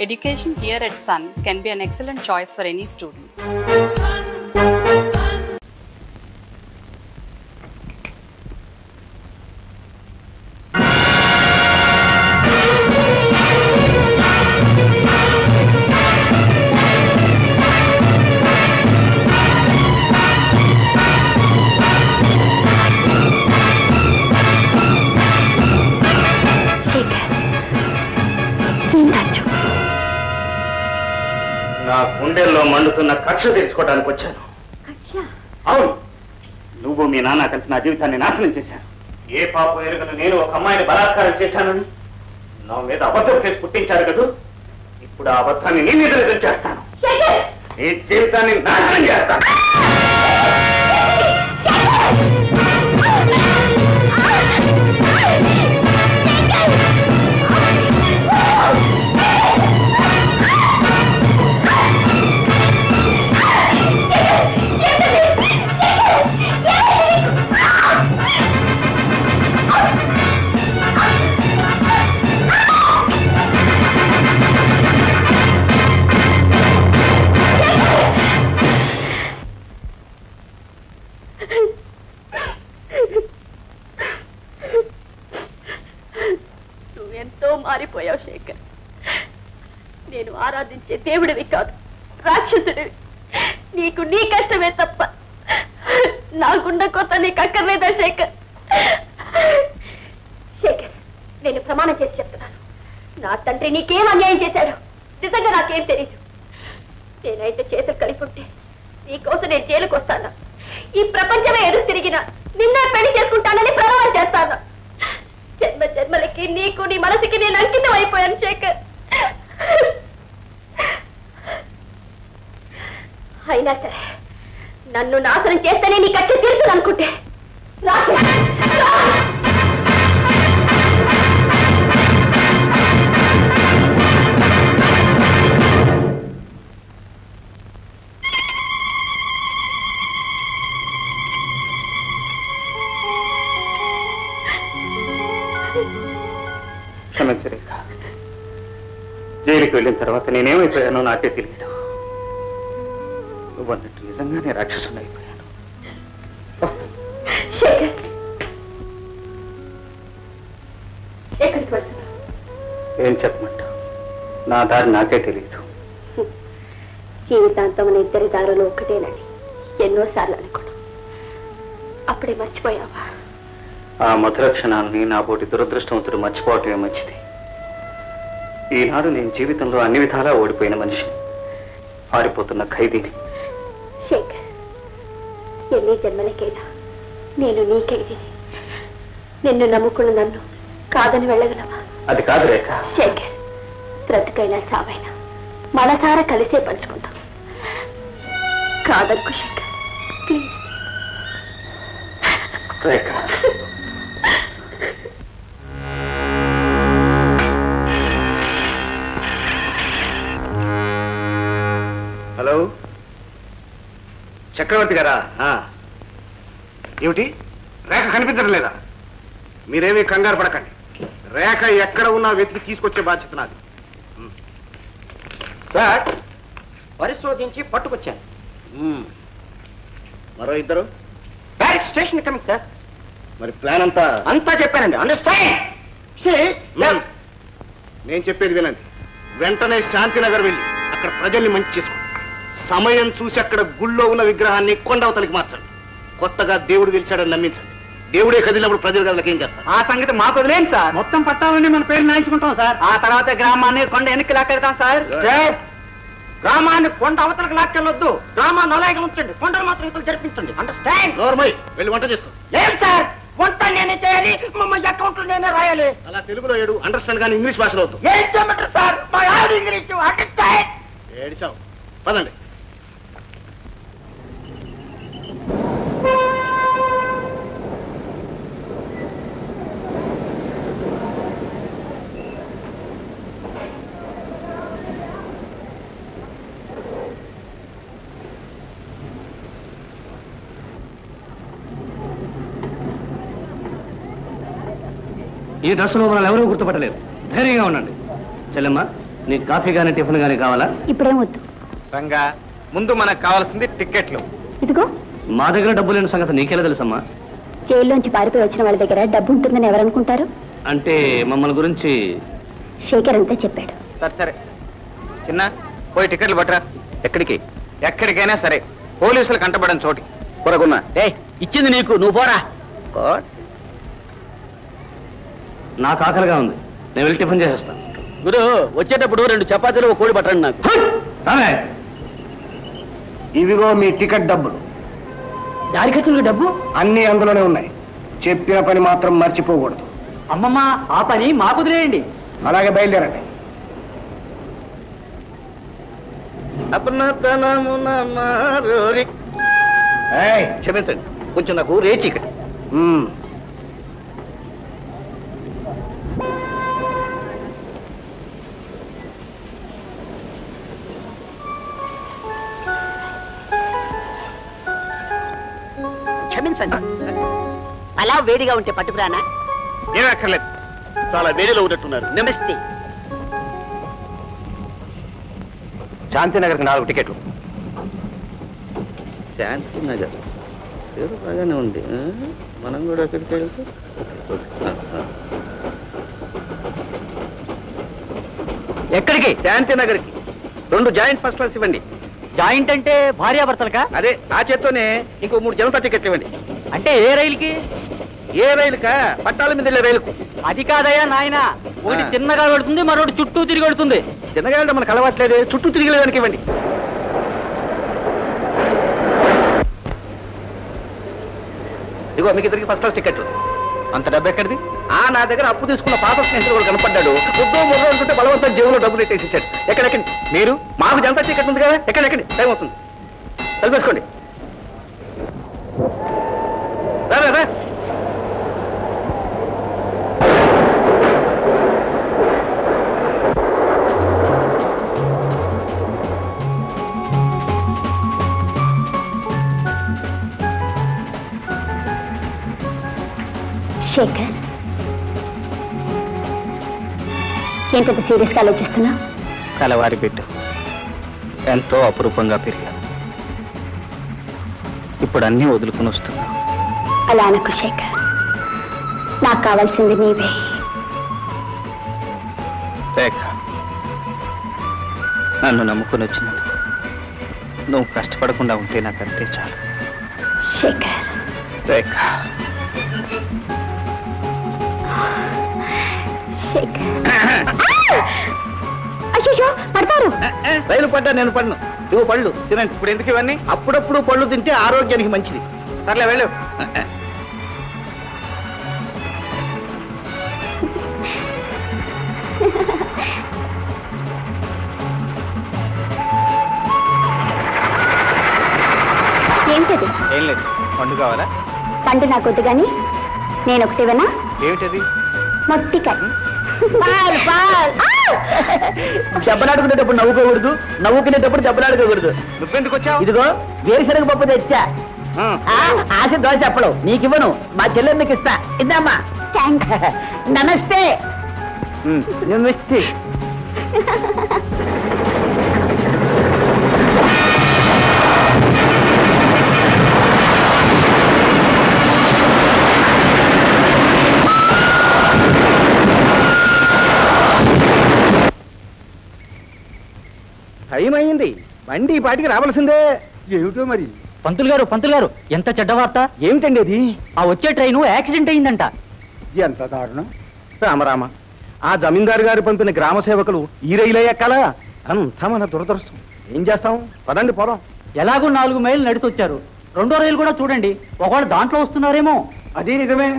Education here at Sun can be an excellent choice for any students. నా గుండెల్లో మండుతున్న కక్ష తీర్చుకోవడానికి వచ్చాను. అవును, నువ్వు మీ నాన్న కలిసి నా జీవితాన్ని నాశనం చేశాను. ఏ పాపం ఎరుగను నేను ఒక అమ్మాయిని బలాత్కారం చేశానని నా మీద అబద్ధం కేసు పుట్టించారు కదా. ఇప్పుడు ఆ అబద్ధాన్ని నీ మీద నిజం చేస్తాను. నీ జీవితాన్ని నాశనం చేస్తాను. నువ్వెంతో మారిపోయావు శేఖర్. నేను ఆరాధించే దేవుడివి కాదు, రాక్షసుడివి. నీకు నీ కష్టమే తప్ప నాకున్న కొత్త నీకు అక్కర్లేదా శేఖర్? శేఖర్, నేను ప్రమాణం చేసి చెప్తున్నాను, నా తండ్రి నీకేం అన్యాయం చేశాడు నిజంగా నాకేం తెలీదు. నేనైతే చేతులు కలిపి ఉంటే నీకోసం నేను జైలుకు వస్తాను. ఈ ప్రపంచమే ఎదురు తిరిగినా నిన్నే పెళ్లి చేసుకుంటానని ప్రమాణం చేస్తాను. జన్మ జన్మలకి నీకు నీ మనసుకి నేను అంకితం అయిపోయాను శేఖర్. అయినా సరే నన్ను నాశనం చేస్తేనే నీ కక్ష తీరుతుంది అనుకుంటే క్షమించు రేఖ. జైలుకి వెళ్ళిన తర్వాత నేనేమైపోయానో నాకే తెలియదు. నువ్వన్నట్టు నిజంగానే రాక్షసుని అయిపోయాను. ఏం చెప్పమంటా, నా దారి నాకే తెలియదు. జీవితాంతం మన ఇద్దరి దారులు ఒకటేనని ఎన్నోసార్లు అనుకున్నాం, అప్పుడే మర్చిపోయావా? ఆ మధుర క్షణాన్ని నా పోటీ దురదృష్టవంతుడు మర్చిపోవటమే మంచిది. ఈనాడు నేను జీవితంలో అన్ని విధాలా ఓడిపోయిన మనిషిని, పారిపోతున్న ఖైదీని. శేఖర్, ఎన్ని జన్మలకైనా నేను నీ ఖైదీని. నిన్ను నమ్ముకున్న నన్ను కాదని వెళ్ళగలవా? అది కాదు రేఖ. శేఖర్, బ్రతుకైనా చావైనా మనసారా కలిసే పంచుకుందాం. కాదనుకు శేఖర్, ప్లీజ్. రేఖ, హలో చక్రవర్తి గారా? ఏమిటి, రేఖ కనిపించడం లేదా? మీరేమీ కంగారు పడకండి. రేఖ ఎక్కడ ఉన్నా వెతికి తీసుకొచ్చే బాధ్యత నాది. సార్, పరిశోధించి పట్టుకొచ్చాను. మరో ఇద్దరు డైరెక్ట్ స్టేషన్ కమింగ్ సార్. మరి ప్లాన్ అంతా చెప్పానండి. అండర్స్టాండ్? నేను చెప్పేది వినండి. వెంటనే శాంతినగర్ వెళ్ళి అక్కడ ప్రజల్ని మంచి చేసుకోండి. సమయం చూసి అక్కడ గుళ్ళో ఉన్న విగ్రహాన్ని కొండవతలికి మార్చండి. కొత్తగా దేవుడు గెలిచాడని నమ్మించండి. దేవుడే కదిలినప్పుడు ప్రజలు గదిలకి ఏం చేస్తారు? ఆ సంగతి మాకు వదిలేండి సార్. మొత్తం పట్టాలని మన పేరు నాయించుకుంటాం సార్. ఆ తర్వాత గ్రామాన్ని కొండ వెనక్కి లాక్కెడతాం సార్. గ్రామాన్ని కొండ అవతలకు లాక్కెళ్ళొద్దు, గ్రామాన్ని అలాగే ఉంచండి, కొండలు మాత్రం ఇతలు జరిపించండి. అండర్స్టాండ్? నోర్మయ్, వెళ్ళి వంట చేసుకో. ఏం సార్, వంట నేనే చేయాలి, మమ్మల్ని అకౌంట్లు నేనే రాయాలి. అలా తెలుగులో ఏడు, అండర్స్టాండ్ కానీ ఇంగ్లీష్ భాషలో వద్దు. ఏం చేయమంటారు సార్, మా ఆవిడ ఇంగ్లీష్. అండర్స్టాండ్? ఏడిచావు, పదండి. ఈ దశలో మనల్ని ఎవరూ గుర్తుపట్టలేదు. ధైర్యంగా ఉండండి. చెల్లెమ్మ, నీకు కాఫీ కానీ టిఫిన్ కానీ కావాలా? ఇప్పుడేం వద్దు. రంగా, ముందు మనకు కావాల్సింది టిక్కెట్లు. ఇదిగో. మా దగ్గర డబ్బు లేని సంగతి నీకెలా తెలుసమ్మా? జైల్లోంచి పారిపోయి వచ్చిన వాళ్ళ దగ్గర డబ్బు ఉంటుందని ఎవరనుకుంటారు? అంటే మమ్మల్ని గురించి శేఖర్ అంతా చెప్పాడు. సరే సరే చిన్న, పోయి టికెట్లు పట్టరా. ఎక్కడికి? ఎక్కడికైనా సరే, పోలీసులు కంటపడని చోటి. కొరకున్నా ఇచ్చింది నీకు, నువ్వు పోరా. నాకు ఆకలిగా ఉంది, నేను వెళ్ళి టిఫిన్ చేసేస్తాను. గురు, వచ్చేటప్పుడు 2 చపాతీలు 1 కోడి పట్టండి నాకు. ఇవిగో మీ టికెట్ డబ్బులు. దారి ఖర్చులకు డబ్బు అన్నీ అందులోనే ఉన్నాయి. చెప్పిన పని మాత్రం మర్చిపోకూడదు. అమ్మమ్మ, ఆ పని మాకు వదిలేయండి. అలాగే బయలుదేరండి. క్షమించండి, కొంచెం నాకు రేచి ఇక్కడ. క్షమించండి, అలా వేడిగా ఉంటే పట్టుకురానా? ఏమక్కర్లేదు, చాలా వేడిలో ఉన్నట్టున్నారు. నమస్తే. శాంతినగర్కి 4 టికెట్లు. శాంతినగర్ పేరు బాగానే ఉంది, మనం కూడా ఎక్కడికి వెళ్తే. ఎక్కడికి? శాంతినగర్కి 2 జాయింట్ ఫస్ట్ క్లాస్ ఇవ్వండి. జాయింట్ అంటే భార్యాభర్తలకా? అదే, ఆ చేత్తోనే ఇంకో 3 జనతా టికెట్లు ఇవ్వండి. అంటే ఏ రైలుకి? ఏ రైలుకా? పట్టాల మీద వెళ్ళే రైలుకు. అది కాదయ్యా నాయన, ఒకటి చిన్నగా వెళుతుంది, మరొకటి చుట్టూ తిరిగి వెళుతుంది. చిన్నగా వెళ్ళడం మనకు అలవాట్లేదే, చుట్టూ తిరిగేదానికి ఇవ్వండి. ఇగో మీకు ఇద్దరికి ఫస్ట్ క్లాస్ టికెట్లు. అంత డబ్బు ఎక్కడిది? నా దగ్గర అప్పు తీసుకున్న పాత స్నేహితుడు కూడా కనపడ్డాడు. ముద్దో ముర్రో అంటుంటే బలవంతం జేబులో డబ్బులు పెట్టేసేసాడు. ఎక్కడెక్కండి మీరు? మాకు జనతా టికెట్ ఉంది కదా, ఎక్కడెక్కండి, టైం అవుతుంది. కలిపేసుకోండి. రా. శేఖర్, ఏంటంత సీరియస్గా ఆలోచిస్తున్నా? కలవారి బిడ్డ ఎంతో అపురూపంగా పెరిగాను, ఇప్పుడు అన్నీ వదులుకుని వస్తున్నా. అలా అనకు శేఖర్, నాకు కావాల్సింది నీవే. రేఖ, నన్ను నమ్ముకుని వచ్చినందుకు నువ్వు కష్టపడకుండా ఉంటే నాకు అంతే చాలు. శేఖర్. రేఖ. అయ్యో, పడతారు. రైలు పడ్డా నేను పడను. ఇవ్వు పళ్ళు తినండి. ఇప్పుడు ఎందుకు ఇవన్నీ? అప్పుడప్పుడు పళ్ళు తింటే ఆరోగ్యానికి మంచిది. సర్లే వెళ్ళు. ఏంటది? ఏం లేదు, పండు కావాలా? పండు నాకు వద్దు గాని నేను ఒకటివనా? ఏమిటది? మొట్టికాయ. దెబ్బలాడుకునేటప్పుడు నవ్వుకోకూడదు, నవ్వుకునేటప్పుడు దెబ్బలాడుకోకూడదు. నువ్వెందుకు వచ్చావు? ఇదిగో వేరుశనగ పప్పు తెచ్చా. ఆశ దోశ చెప్పడం నీకివ్వను, మా చెల్లెమ్మకి ఇస్తా. ఇద్దామా? నమస్తే. నమస్తే. టైం అయింది, బండి ఈ పాటికి రావాల్సిందే. ఏమిటో మరి. పంతులు గారు ఎంత చెడ్డ వార్త. ఏమిటండి అది? ఆ వచ్చే ట్రైను యాక్సిడెంట్ అయిందంట. ఎంత దారుణం. రామరామ, ఆ జమీందారు గారు పంపిన గ్రామ సేవకులు ఈ రైలు ఎక్కాలా? అంతా మన దురదృష్టం. ఏం చేస్తాం, పదండి పోదాం. ఎలాగో 4 మైళ్ళు నడిచొచ్చారు, 2వ రైలు కూడా చూడండి, ఒకవేళ దాంట్లో వస్తున్నారేమో. అది నిజమే.